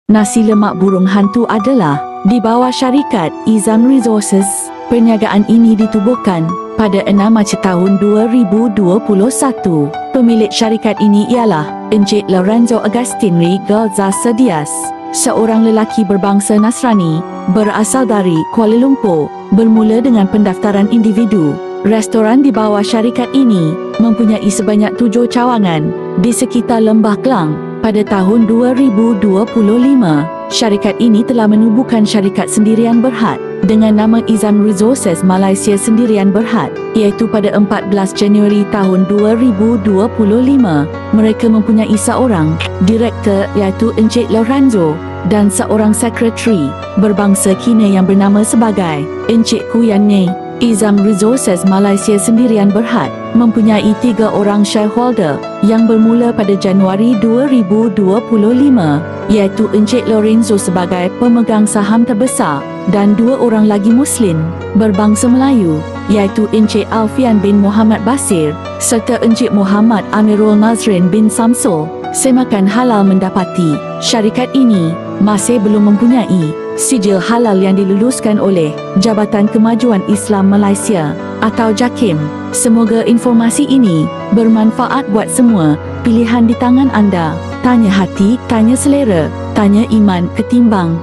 Nasi lemak burung hantu adalah di bawah syarikat Izam Resources. Perniagaan ini ditubuhkan pada 6 Mac tahun 2021. Pemilik syarikat ini ialah Encik Lorenzo Agustin Gonzalez Diaz, seorang lelaki berbangsa Nasrani berasal dari Kuala Lumpur. Bermula dengan pendaftaran individu, restoran di bawah syarikat ini mempunyai sebanyak 7 cawangan di sekitar Lembah Kelang. Pada tahun 2025, syarikat ini telah menubuhkan syarikat sendirian berhad dengan nama Izam Resources Malaysia Sendirian Berhad, iaitu pada 14 Januari tahun 2025. Mereka mempunyai seorang direktur iaitu Encik Lorenzo dan seorang sekretari berbangsa Kina yang bernama sebagai Encik Kuyanne. Izam Resources Malaysia Sendirian Berhad mempunyai 3 orang shareholder yang bermula pada Januari 2025, iaitu Encik Lorenzo sebagai pemegang saham terbesar dan 2 orang lagi Muslim berbangsa Melayu, iaitu Encik Alfian bin Muhammad Basir serta Encik Muhammad Amirul Nazrin bin Samsul. Semakan halal mendapati syarikat ini masih belum mempunyai sijil halal yang diluluskan oleh Jabatan Kemajuan Islam Malaysia atau JAKIM. Semoga informasi ini bermanfaat buat semua. Pilihan di tangan anda. Tanya hati, tanya selera, tanya iman ketimbang